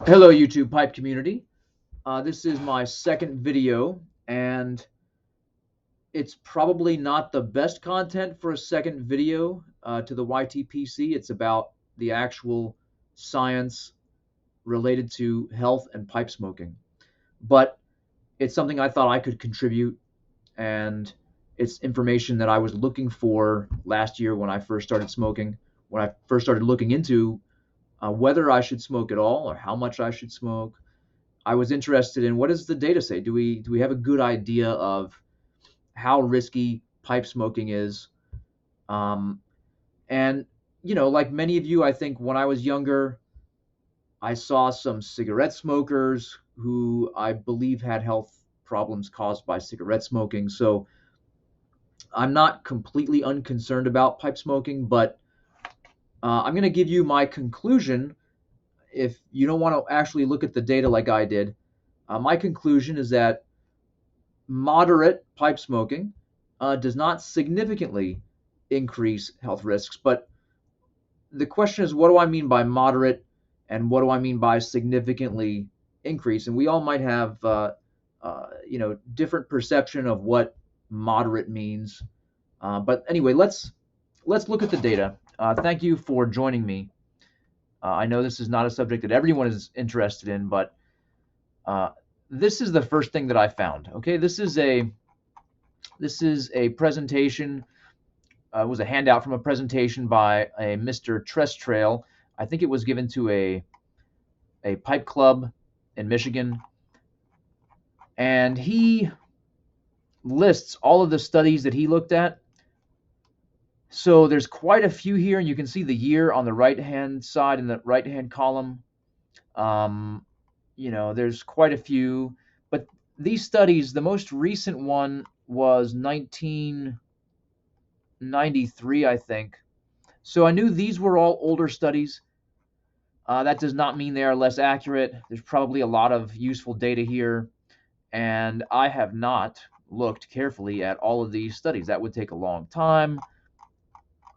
Hello, YouTube pipe community. This is my second video, and it's probably not the best content for a second video to the YTPC. It's about the actual science related to health and pipe smoking. But it's something I thought I could contribute, and it's information that I was looking for last year when I first started smoking, when I first started looking into whether I should smoke at all or how much I should smoke. I was interested in what does the data say? Do we have a good idea of how risky pipe smoking is? Um, and like many of you, I think when I was younger, I saw some cigarette smokers who I believe had health problems caused by cigarette smoking. So I'm not completely unconcerned about pipe smoking, but I'm going to give you my conclusion. If you don't want to actually look at the data like I did, my conclusion is that moderate pipe smoking does not significantly increase health risks. But the question is, what do I mean by moderate, and what do I mean by significantly increase? And we all might have, different perception of what moderate means. But anyway, let's look at the data. Thank you for joining me. I know this is not a subject that everyone is interested in, but uh, this is the first thing that I found. Okay, this is a presentation. It was a handout from a presentation by a Mr. Trestrail. I think it was given to a pipe club in Michigan, and he lists all of the studies that he looked at. So there's quite a few here, and you can see the year on the right-hand side in the right-hand column. Um, there's quite a few, but these studies, the most recent one was 1993, I think. So I knew these were all older studies. That does not mean they are less accurate. There's probably a lot of useful data here, and I have not looked carefully at all of these studies. That would take a long time.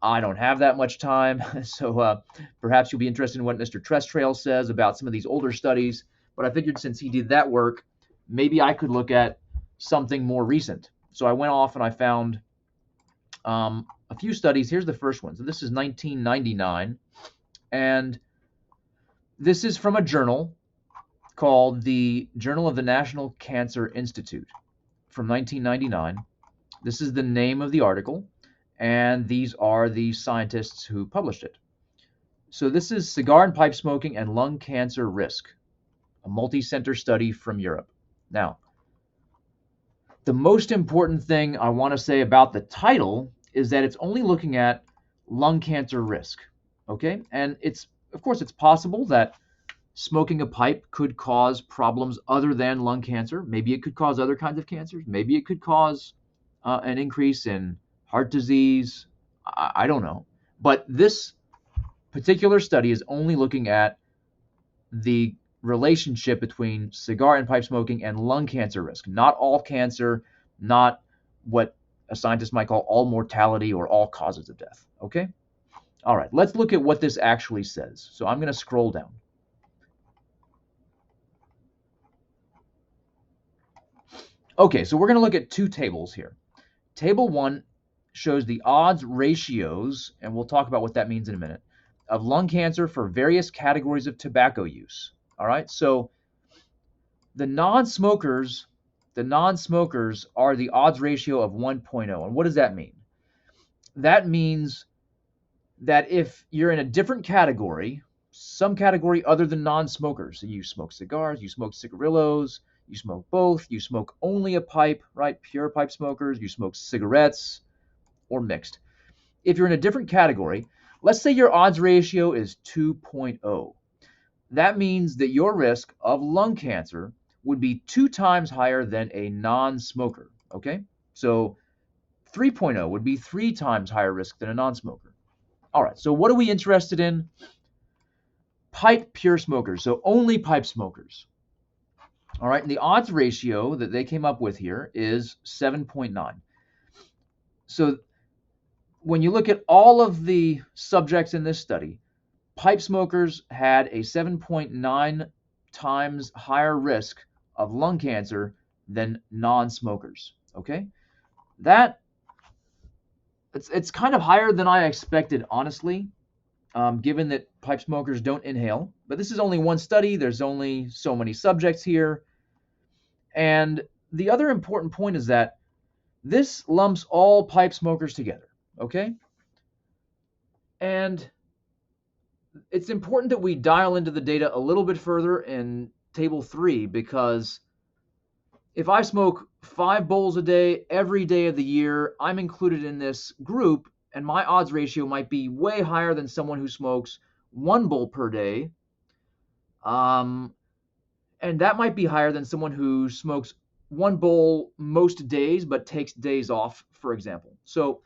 I don't have that much time, so perhaps you'll be interested in what Mr. Trestrail says about some of these older studies. But I figured since he did that work, maybe I could look at something more recent. So I went off and I found a few studies. Here's the first one. So this is 1999, and this is from a journal called the Journal of the National Cancer Institute from 1999. This is the name of the article, and these are the scientists who published it. So this is cigar and pipe smoking and lung cancer risk, a multi-center study from Europe. Now, the most important thing I want to say about the title is that it's only looking at lung cancer risk. Okay? And of course it's possible that smoking a pipe could cause problems other than lung cancer. Maybe it could cause other kinds of cancers. Maybe it could cause an increase in heart disease. I don't know. But this particular study is only looking at the relationship between cigar and pipe smoking and lung cancer risk, not all cancer, not what a scientist might call all mortality or all causes of death. Okay? All right, let's look at what this actually says. So I'm going to scroll down. Okay, so we're going to look at two tables here. Table 1 shows the odds ratios, and we'll talk about what that means in a minute, of lung cancer for various categories of tobacco use. All right, so the non-smokers are the odds ratio of 1.0. And what does that mean? That means that if you're in a different category, some category other than non-smokers, so you smoke cigars, you smoke cigarillos, you smoke both, you smoke only a pipe, right? Pure pipe smokers, you smoke cigarettes, or mixed. If you're in a different category, let's say your odds ratio is 2.0. That means that your risk of lung cancer would be 2 times higher than a non-smoker, okay? So 3.0 would be 3 times higher risk than a non-smoker. All right, so what are we interested in? Pipe pure smokers, so only pipe smokers. All right, and the odds ratio that they came up with here is 7.9. So when you look at all of the subjects in this study, pipe smokers had a 7.9 times higher risk of lung cancer than non-smokers. Okay, it's kind of higher than I expected, honestly, given that pipe smokers don't inhale. But this is only one study. There's only so many subjects here. And the other important point is that this lumps all pipe smokers together, okay? And it's important that we dial into the data a little bit further in table 3, because if I smoke 5 bowls a day every day of the year, I'm included in this group, and my odds ratio might be way higher than someone who smokes 1 bowl per day. And that might be higher than someone who smokes 1 bowl most days but takes days off, for example. So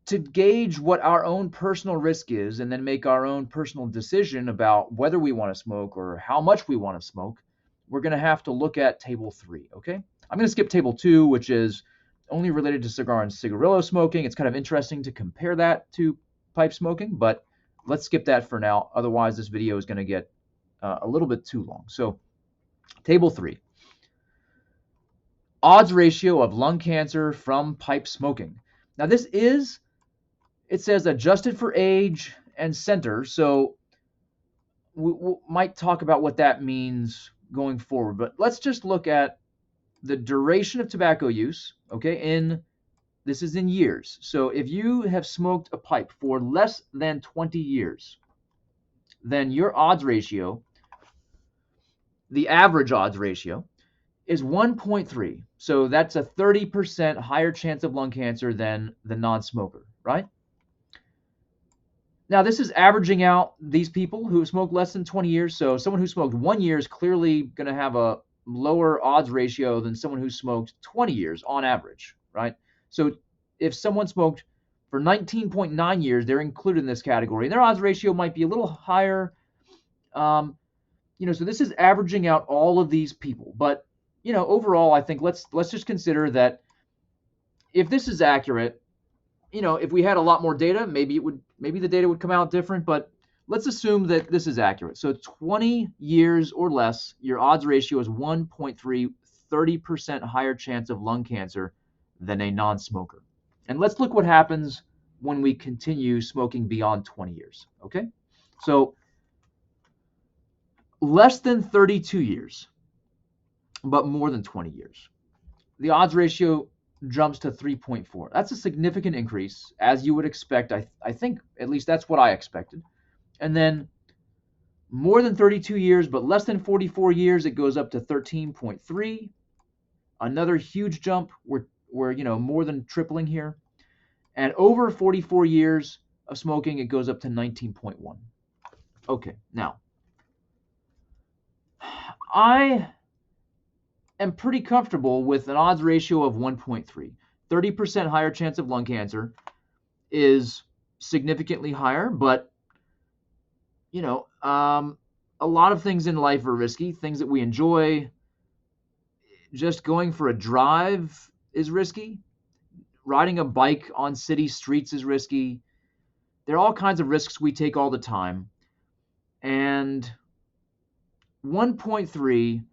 to gauge what our own personal risk is and then make our own personal decision about whether we want to smoke or how much we want to smoke, we're going to have to look at table 3, okay? I'm going to skip table 2, which is only related to cigar and cigarillo smoking. It's kind of interesting to compare that to pipe smoking, but let's skip that for now. Otherwise, this video is going to get a little bit too long. So table 3, odds ratio of lung cancer from pipe smoking. Now this is, it says adjusted for age and center, so we might talk about what that means going forward, but let's just look at the duration of tobacco use, okay? This is in years. So if you have smoked a pipe for less than 20 years, then your odds ratio, the average odds ratio, is 1.3. So that's a 30% higher chance of lung cancer than the non-smoker, right? Now, this is averaging out these people who smoked less than 20 years. So someone who smoked 1 year is clearly going to have a lower odds ratio than someone who smoked 20 years on average, right? So if someone smoked for 19.9 years, they're included in this category. And their odds ratio might be a little higher. So this is averaging out all of these people. But, overall, I think let's just consider that if this is accurate, if we had a lot more data, maybe the data would come out different, but let's assume that this is accurate. So 20 years or less, your odds ratio is 1.3, 30% higher chance of lung cancer than a non-smoker. And let's look what happens when we continue smoking beyond 20 years, okay? So less than 32 years, but more than 20 years. The odds ratio jumps to 3.4. That's a significant increase, as you would expect. I think at least that's what I expected. And then more than 32 years, but less than 44 years, it goes up to 13.3. Another huge jump. We're more than tripling here. And over 44 years of smoking, it goes up to 19.1. Okay, now I am pretty comfortable with an odds ratio of 1.3. 30% higher chance of lung cancer is significantly higher, but a lot of things in life are risky, things that we enjoy. Just going for a drive is risky. Riding a bike on city streets is risky. There are all kinds of risks we take all the time. And 1.3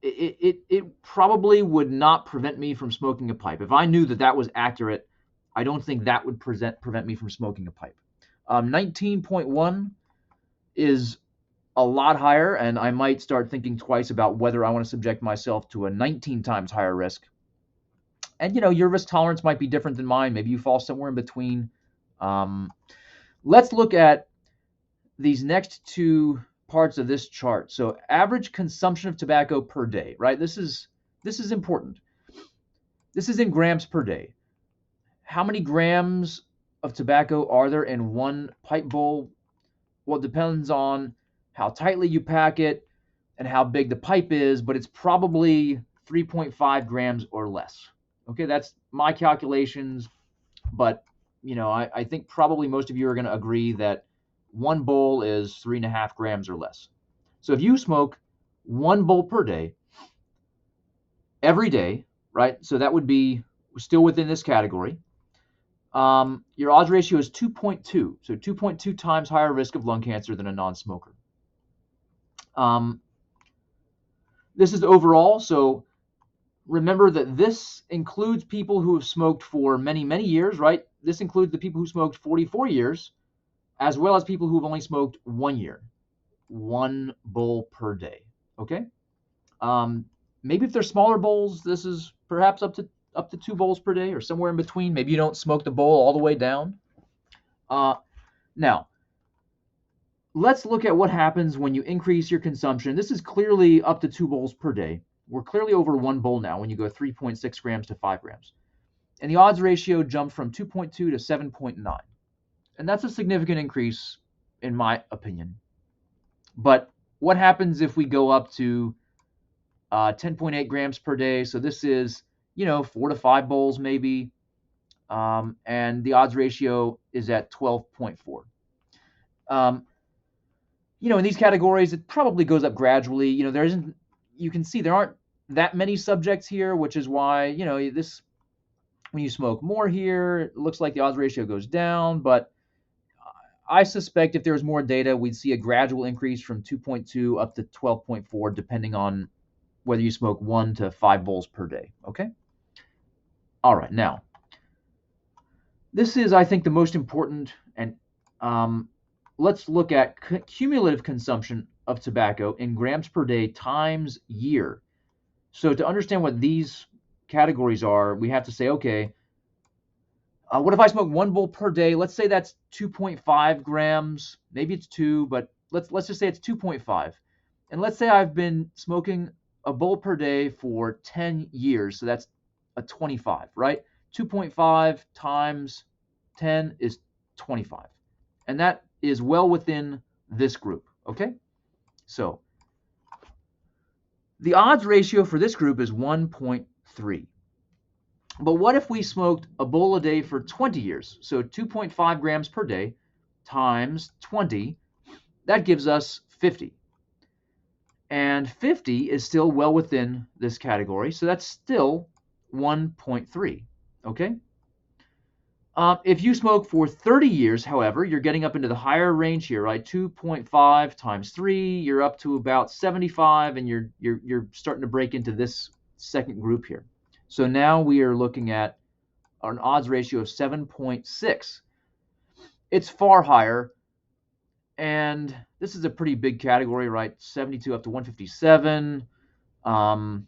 it probably would not prevent me from smoking a pipe. If I knew that was accurate, I don't think that would prevent me from smoking a pipe. 19.1 is a lot higher, and I might start thinking twice about whether I want to subject myself to a 19 times higher risk. And your risk tolerance might be different than mine. Maybe you fall somewhere in between. Let's look at these next 2 parts of this chart. So average consumption of tobacco per day, right? This is important. This is in grams per day. How many grams of tobacco are there in 1 pipe bowl? Well, it depends on how tightly you pack it and how big the pipe is, but it's probably 3.5 grams or less. Okay, that's my calculations, but I think probably most of you are going to agree that 1 bowl is 3.5 grams or less. So if you smoke 1 bowl per day, every day, right? So that would be still within this category. Your odds ratio is 2.2. So 2.2 times higher risk of lung cancer than a non-smoker. This is overall, so remember that this includes people who have smoked for many, many years, right? This includes the people who smoked 44 years, as well as people who've only smoked 1 year. 1 bowl per day, okay? Maybe if they're smaller bowls, this is perhaps up to 2 bowls per day or somewhere in between. Maybe you don't smoke the bowl all the way down. Now, let's look at what happens when you increase your consumption. This is clearly up to 2 bowls per day. We're clearly over 1 bowl now when you go 3.6 grams to 5 grams. And the odds ratio jumped from 2.2 to 7.9. And that's a significant increase, in my opinion. But what happens if we go up to 10.8 grams per day? So this is, 4 to 5 bowls maybe. And the odds ratio is at 12.4. In these categories, it probably goes up gradually. You can see there aren't that many subjects here, which is why, when you smoke more here, it looks like the odds ratio goes down. But I suspect if there was more data, we'd see a gradual increase from 2.2 up to 12.4, depending on whether you smoke 1 to 5 bowls per day. Okay? All right. Now, this is, I think, the most important, and let's look at cumulative consumption of tobacco in grams per day times year. So to understand what these categories are, we have to say, okay, what if I smoke 1 bowl per day? Let's say that's 2.5 grams. Maybe it's 2, but let's just say it's 2.5. And let's say I've been smoking a bowl per day for 10 years. So that's a 25, right? 2.5 times 10 is 25. And that is well within this group, okay? So the odds ratio for this group is 1.3. But what if we smoked a bowl a day for 20 years? So 2.5 grams per day times 20, that gives us 50. And 50 is still well within this category, so that's still 1.3, okay? If you smoke for 30 years, however, you're getting up into the higher range here, right? 2.5 times 3, you're up to about 75, and you're starting to break into this second group here. So now we are looking at an odds ratio of 7.6. It's far higher, and this is a pretty big category, right? 72 up to 157. I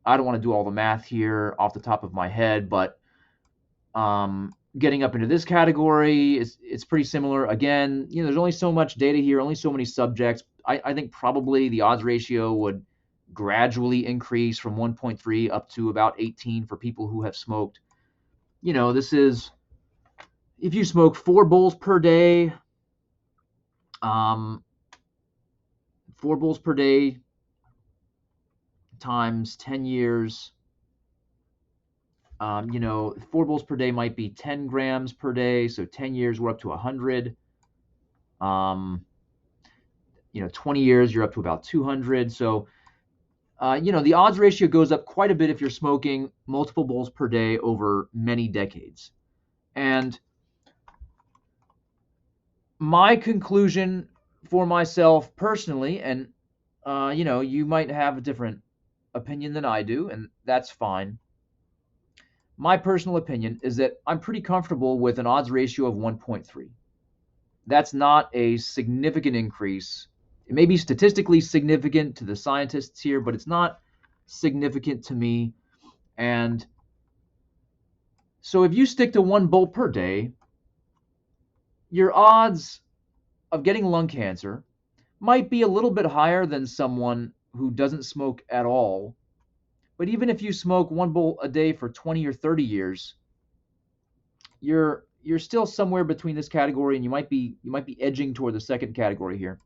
don't want to do all the math here off the top of my head, but getting up into this category, it's pretty similar. Again, there's only so much data here, only so many subjects. I think probably the odds ratio would gradually increase from 1.3 up to about 18 for people who have smoked. This is, if you smoke 4 bowls per day, 4 bowls per day times 10 years, 4 bowls per day might be 10 grams per day. So 10 years, we're up to 100. 20 years, you're up to about 200. So, the odds ratio goes up quite a bit if you're smoking multiple bowls per day over many decades. And my conclusion for myself personally, and, you might have a different opinion than I do, and that's fine. My personal opinion is that I'm pretty comfortable with an odds ratio of 1.3. That's not a significant increase. It may be statistically significant to the scientists here, but it's not significant to me. And so if you stick to 1 bowl per day, your odds of getting lung cancer might be a little bit higher than someone who doesn't smoke at all. But even if you smoke 1 bowl a day for 20 or 30 years, you're still somewhere between this category, and you might be edging toward the second category here.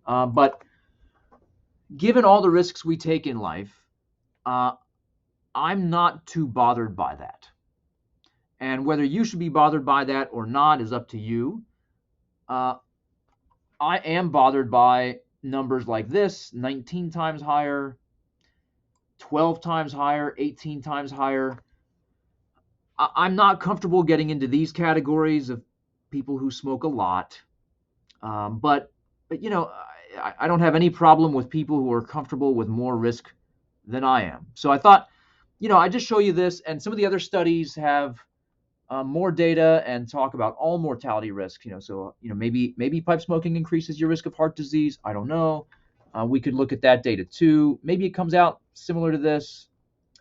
But given all the risks we take in life, I'm not too bothered by that. And whether you should be bothered by that or not is up to you. I am bothered by numbers like this: 19 times higher, 12 times higher, 18 times higher. I'm not comfortable getting into these categories of people who smoke a lot. But I don't have any problem with people who are comfortable with more risk than I am. So I thought, I just show you this, and some of the other studies have more data and talk about all mortality risks. So maybe pipe smoking increases your risk of heart disease. I don't know. We could look at that data too. Maybe it comes out similar to this.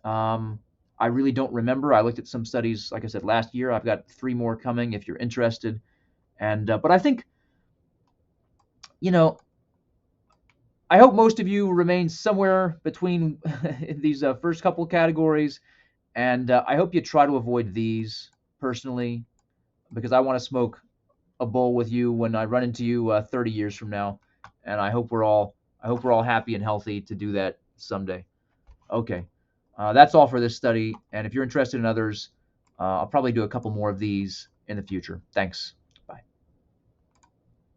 I really don't remember. I looked at some studies, like I said, last year. I've got 3 more coming if you're interested. And but I think, you know, I hope most of you remain somewhere between these first couple categories, and I hope you try to avoid these personally, because I want to smoke a bowl with you when I run into you 30 years from now, and I hope we're all happy and healthy to do that someday. Okay, that's all for this study, and if you're interested in others, I'll probably do a couple more of these in the future. Thanks.